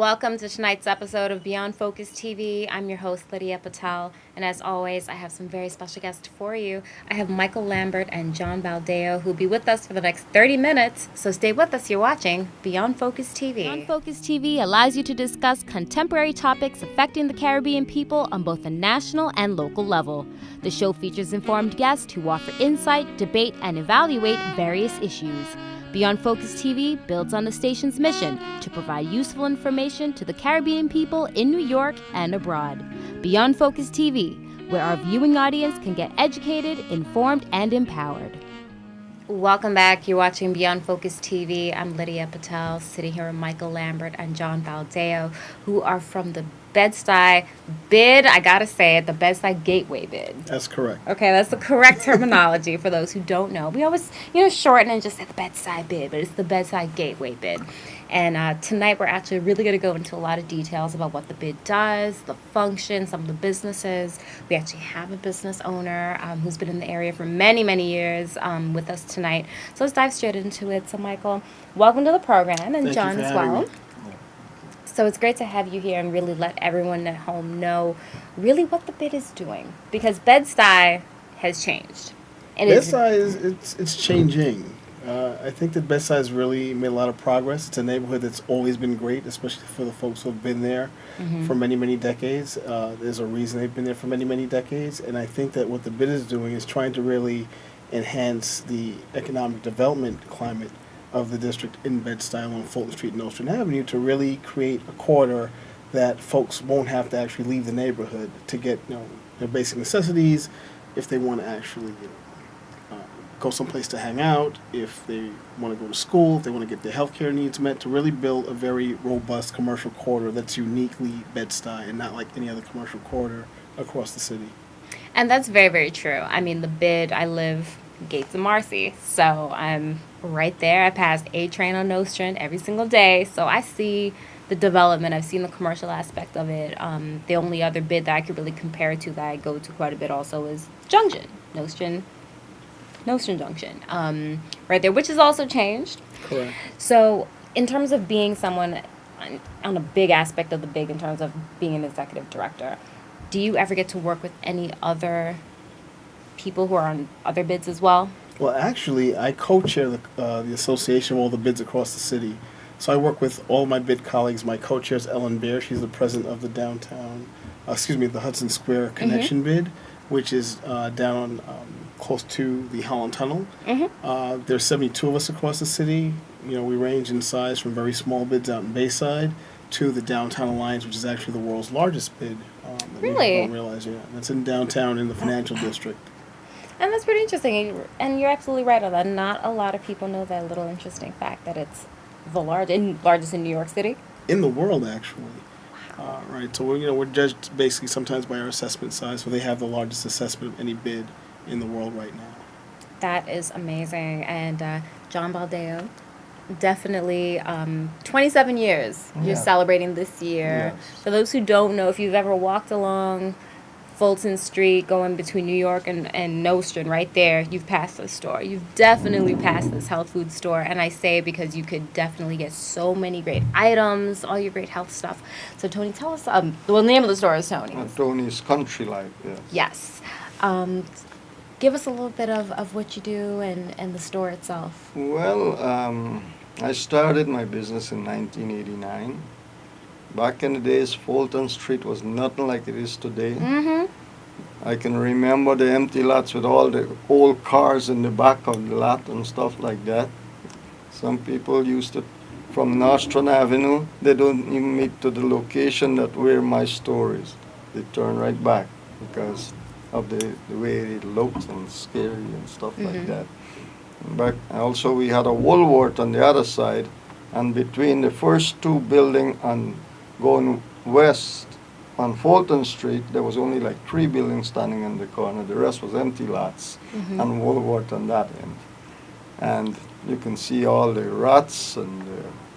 Welcome to tonight's episode of Beyond Focus TV. I'm your host, Lydia Patel, and as always, I have some very special guests for you. I have Michael Lambert and John Baldeo, who will be with us for the next 30 minutes, so stay with us. You're watching Beyond Focus TV. Beyond Focus TV allows you to discuss contemporary topics affecting the Caribbean people on both a national and local level. The show features informed guests who offer insight, debate, and evaluate various issues. Beyond Focus TV builds on the station's mission to provide useful information to the Caribbean people in New York and abroad. Beyond Focus TV, where our viewing audience can get educated, informed, and empowered. Welcome back. You're watching Beyond Focus TV. I'm Lydia Patel, sitting here with Michael Lambert and John Baldeo, who are from the Bed-Stuy bid. I gotta say it, the Bed-Stuy Gateway bid. That's correct. Okay, that's the correct terminology for those who don't know. We always, shorten and just say the Bed-Stuy bid, but it's the Bed-Stuy Gateway bid. And tonight we're actually really going to go into a lot of details about what the bid does, the function, some of the businesses. We actually have a business owner who's been in the area for many, many years with us tonight. So let's dive straight into it. So Michael, welcome to the program, and Thank John you for as having well. me. So it's great to have you here and really let everyone at home know really what the bid is doing, because Bed-Stuy has changed. And Bed-Stuy it's changing. I think that Bed-Stuy has really made a lot of progress. It's a neighborhood that's always been great, especially for the folks who have been there for many, many decades. There's a reason they've been there for many, many decades. And I think that what the bid is doing is trying to really enhance the economic development climate of the district in Bed-Stuy along Fulton Street and Nostrand Avenue to really create a corridor that folks won't have to actually leave the neighborhood to get their basic necessities if they want to actually go someplace to hang out, if they want to go to school, if they want to get their healthcare needs met, to really build a very robust commercial corridor that's uniquely Bed-Stuy and not like any other commercial corridor across the city. And that's very, very true. I mean, the bid, I live Gates of Marcy, so I'm right there. I pass A train on Nostrand every single day, so I see the development. I've seen the commercial aspect of it. The only other bid that I could really compare it to that I go to quite a bit also is Junction, Nostrand Junction, right there, which has also changed. Correct. So in terms of being someone on a big aspect of the big, in terms of being an executive director, do you ever get to work with any other people who are on other bids as well? Well, actually, I co-chair the association of all the bids across the city. So I work with all my bid colleagues. My co-chair is Lambert. She's the president of the the Hudson Square Connection bid, which is down close to the Holland Tunnel. There's 72 of us across the city. We range in size from very small bids out in Bayside to the Downtown Alliance, which is actually the world's largest bid. Really? People don't realize, yeah. That's in downtown in the financial district. And that's pretty interesting. And you're absolutely right on that. Not a lot of people know that little interesting fact that it's the largest in New York City. In the world, actually. Right. So we're judged basically sometimes by our assessment size. So they have the largest assessment of any bid in the world right now. That is amazing. And John Baldeo, definitely 27 years you're celebrating this year. Yes. For those who don't know, if you've ever walked along Fulton Street going between New York and Nostrand, right there, you've passed this store. You've definitely passed this health food store. And I say because you could definitely get so many great items, all your great health stuff. So Tony, tell us, the name of the store is Tony's. Tony's Country Life, yes. Yes. Give us a little bit of what you do and the store itself. Well, I started my business in 1989. Back in the days, Fulton Street was nothing like it is today. I can remember the empty lots with all the old cars in the back of the lot and stuff like that. Some people used to, from Nostrand Avenue, they don't even meet to the location that where my store is. They turn right back because of the way it looks and scary and stuff like that. But also we had a Woolworth on the other side, and between the first two buildings and going west on Fulton Street, there was only like 3 buildings standing in the corner. The rest was empty lots and Woolworth on that end. And you can see all the ruts and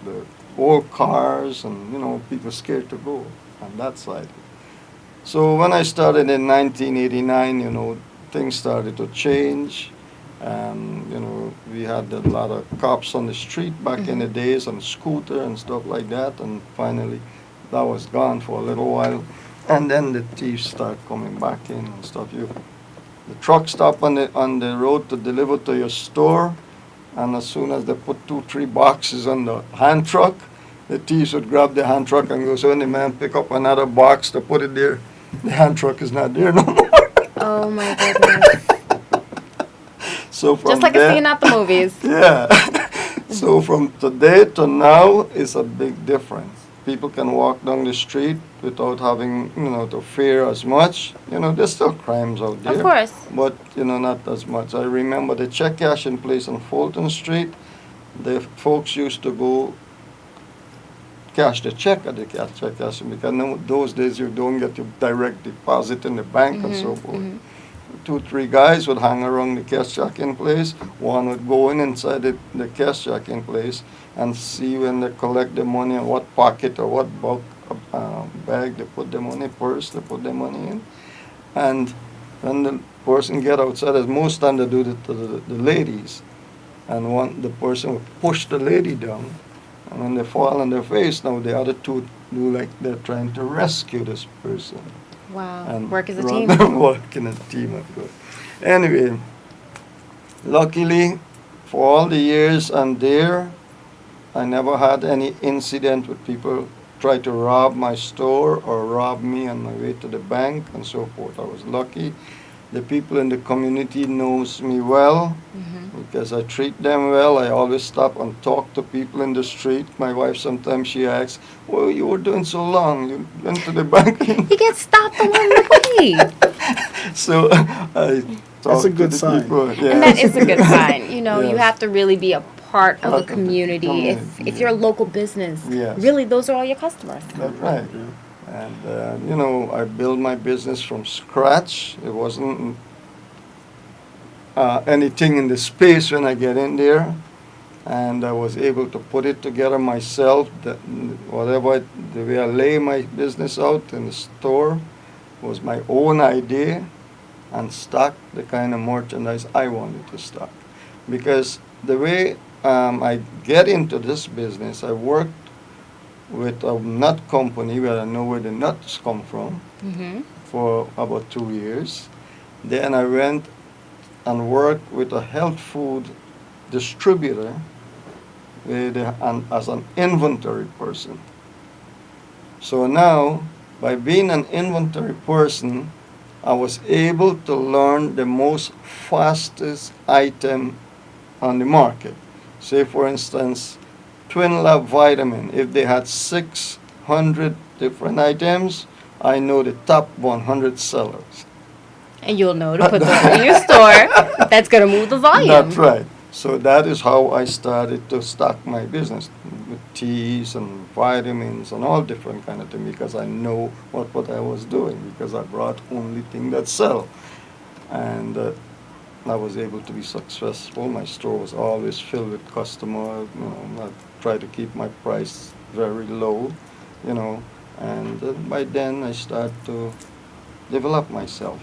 the old cars and, people scared to go on that side. So when I started in 1989, things started to change. And, we had a lot of cops on the street back in the days on scooter and stuff like that. And finally, that was gone for a little while. And then the thieves start coming back in and stuff. The truck stop on the road to deliver to your store, and as soon as they put 2, 3 boxes on the hand truck, the thieves would grab the hand truck and go. So when the man pick up another box to put it there, the hand truck is not there no more. Oh my goodness. So from Just like a scene out the movies. Yeah. So from today to now is a big difference. People can walk down the street without having, to fear as much. There's still crimes out there. Of course. But, not as much. I remember the check cashing place on Fulton Street. The folks used to go cash the check at the check cashing because those days you don't get your direct deposit in the bank and so forth. 2, 3 guys would hang around the cash checking place. One would go inside the cash checking place and see when they collect the money and what pocket or what bag they put the money, purse they put the money in. And when the person get outside, as most time they do it to the ladies, and the person would push the lady down. And when they fall on their face, now the other two do like they're trying to rescue this person. Wow. And Work as a rather team. than work in a team, of course. Anyway, luckily, for all the years I'm there, I never had any incident with people try to rob my store or rob me on my way to the bank and so forth. I was lucky. The people in the community knows me well because I treat them well. I always stop and talk to people in the street. My wife sometimes she asks, "Well, you were doing so long. You went to the bank." He gets stopped along the way. So I talk That's a to good the sign. people. And that is a good sign. You Yes. have to really be a part of Part the of the community. community, If you're a local business, Yes. really, those are all your customers. That's right. And I built my business from scratch. It wasn't anything in the space when I get in there, and I was able to put it together myself. The way I lay my business out in the store was my own idea, and stock the kind of merchandise I wanted to stock. Because the way I get into this business, I worked with a nut company where I know where the nuts come from for about 2 years. Then I went and worked with a health food distributor as an inventory person. So now, by being an inventory person, I was able to learn the most fastest item on the market. Say, for instance, Twin Lab Vitamin. If they had 600 different items, I know the top 100 sellers. And you'll know to put that in your store. That's going to move the volume. That's right. So that is how I started to stock my business with teas and vitamins and all different kind of things because I know what I was doing because I brought only thing that sell. And I was able to be successful. My store was always filled with customers. I try to keep my price very low, and by then I start to develop myself.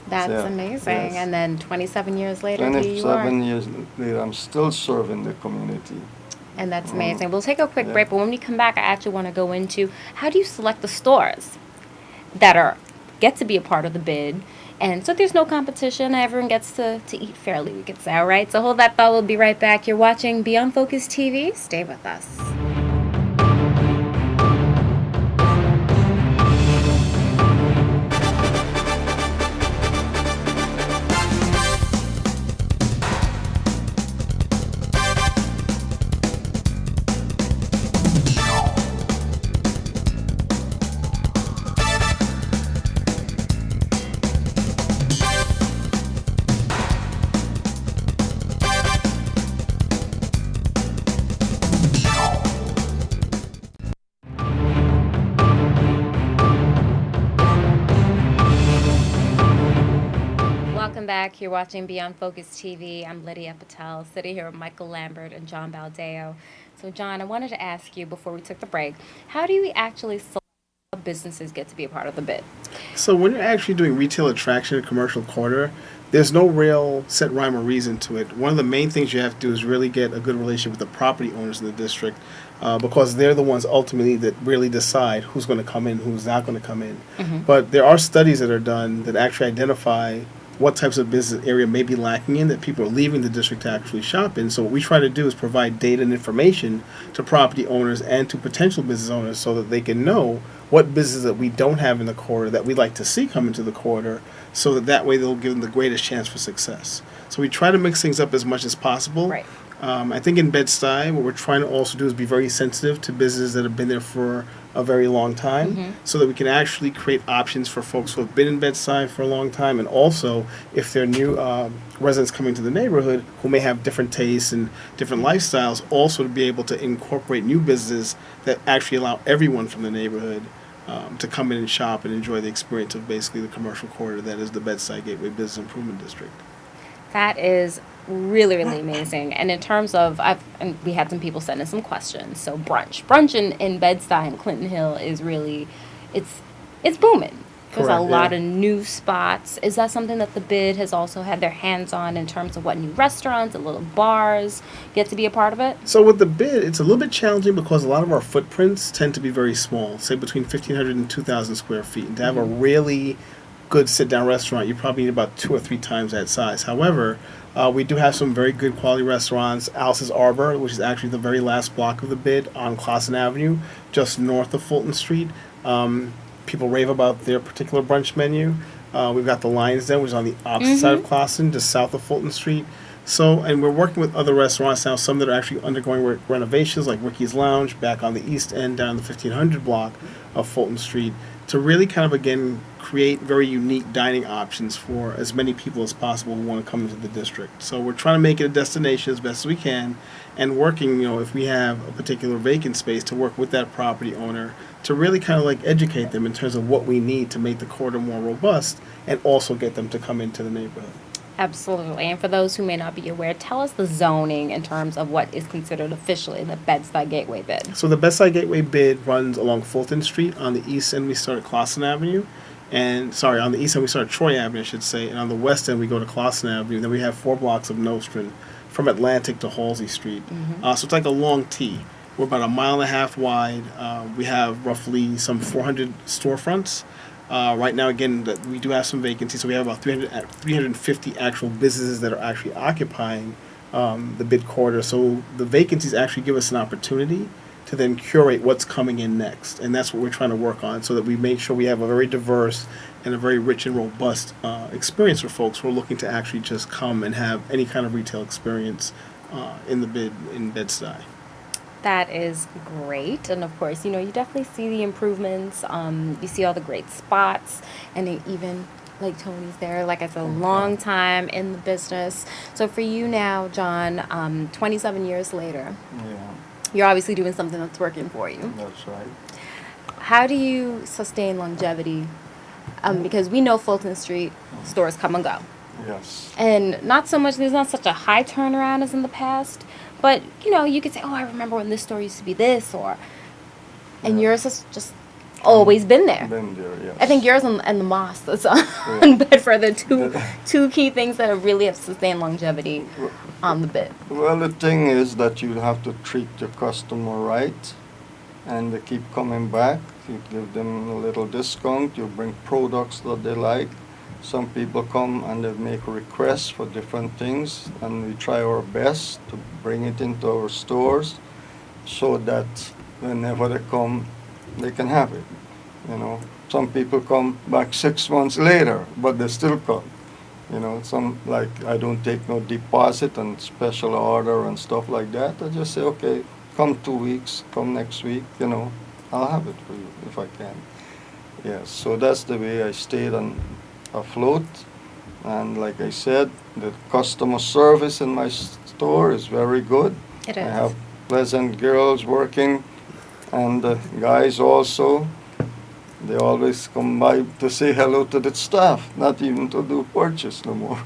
That's Yeah, amazing. yes. And then 27 years later, here you are. 27 years later, I'm still serving the community. And that's amazing. We'll take a quick Yeah. break, but when we come back, I actually want to go into how do you select the stores that get to be a part of the bid. And so there's no competition. Everyone gets to eat fairly, we could say, all right? So hold that thought. We'll be right back. You're watching Beyond Focus TV. Stay with us. Welcome back. You're watching Beyond Focus TV. I'm Lydia Patel, sitting here with Michael Lambert and John Baldeo. So, John, I wanted to ask you before we took the break, how do you actually select a businesses get to be a part of the bid? So when you're actually doing retail attraction in a commercial quarter, there's no real set rhyme or reason to it. One of the main things you have to do is really get a good relationship with the property owners in the district, because they're the ones ultimately that really decide who's going to come in, who's not going to come in. But there are studies that are done that actually identify what types of business area may be lacking in that people are leaving the district to actually shop in. So what we try to do is provide data and information to property owners and to potential business owners so that they can know what business that we don't have in the quarter that we'd like to see come into the quarter, so that way they'll give them the greatest chance for success. So we try to mix things up as much as possible. Right. I think in Bed-Stuy, what we're trying to also do is be very sensitive to businesses that have been there for a very long time, so that we can actually create options for folks who have been in Bed-Stuy for a long time, and also if they're new residents coming to the neighborhood who may have different tastes and different lifestyles, also to be able to incorporate new businesses that actually allow everyone from the neighborhood to come in and shop and enjoy the experience of basically the commercial quarter that is the Bed-Stuy Gateway Business Improvement District. That is really, really amazing. And in terms of, and we had some people send in some questions. So brunch in Bed-Stuy and Clinton Hill is really, it's booming. There's Correct, a lot yeah. of new spots. Is that something that the bid has also had their hands on in terms of what new restaurants and little bars get to be a part of it? So with the bid, it's a little bit challenging because a lot of our footprints tend to be very small, say between 1,500 and 2,000 square feet. And to have a really good sit-down restaurant, you probably need about 2 or 3 times that size. However, we do have some very good quality restaurants. Alice's Arbor, which is actually the very last block of the bid on Clausen Avenue, just north of Fulton Street. People rave about their particular brunch menu. We've got the Lion's Den, which is on the opposite side of Clausen, just south of Fulton Street. So, and we're working with other restaurants now, some that are actually undergoing renovations, like Ricky's Lounge, back on the east end, down the 1500 block of Fulton Street, to really kind of, again, create very unique dining options for as many people as possible who want to come into the district. So we're trying to make it a destination as best as we can, and working, if we have a particular vacant space, to work with that property owner to really kind of like educate them in terms of what we need to make the quarter more robust, and also get them to come into the neighborhood. Absolutely. And for those who may not be aware, tell us the zoning in terms of what is considered officially the Bed-Stuy Gateway bid. So the Bed-Stuy Gateway bid runs along Fulton Street. On the east end, we start at Clausen Avenue. On the east end, we start at Troy Avenue, I should say. And on the west end, we go to Clausen Avenue. Then we have 4 blocks of Nostrand from Atlantic to Halsey Street. So it's like a long T. We're about 1.5 miles wide. We have roughly some 400 storefronts. Right now, again, we do have some vacancies, so we have about 350 actual businesses that are actually occupying the bid quarter. So the vacancies actually give us an opportunity to then curate what's coming in next, and that's what we're trying to work on, so that we make sure we have a very diverse and a very rich and robust experience for folks who are looking to actually just come and have any kind of retail experience in the bid in Bed-Stuy. That is great. And of course, you definitely see the improvements. You see all the great spots, and then even like Tony's there, like I said, a long time in the business. So for you now, John, 27 years later, Yeah, you're obviously doing something that's working for you. that's right. How do you sustain longevity? Because we know Fulton Street stores come and go. Yes. And not so much, there's not such a high turnaround as in the past. But, you could say, oh, I remember when this store used to be this, and yours has just always been there. Been there, yes. I think yours and the Moss that's on Bedford are two key things that really have sustained longevity on the bid. Well, the thing is that you have to treat your customer right, and they keep coming back. You give them a little discount, you bring products that they like. Some people come and they make requests for different things, and we try our best to bring it into our stores so that whenever they come, they can have it. Some people come back 6 months later, but they still come. Some, like, I don't take no deposit and special order and stuff like that. I just say, okay, come 2 weeks, come next week, I'll have it for you if I can. Yes, so that's the way I stayed afloat. And like I said, the customer service in my store is very good. It I is. have pleasant girls working, and the guys also. They always come by to say hello to the staff, not even to do purchase no more.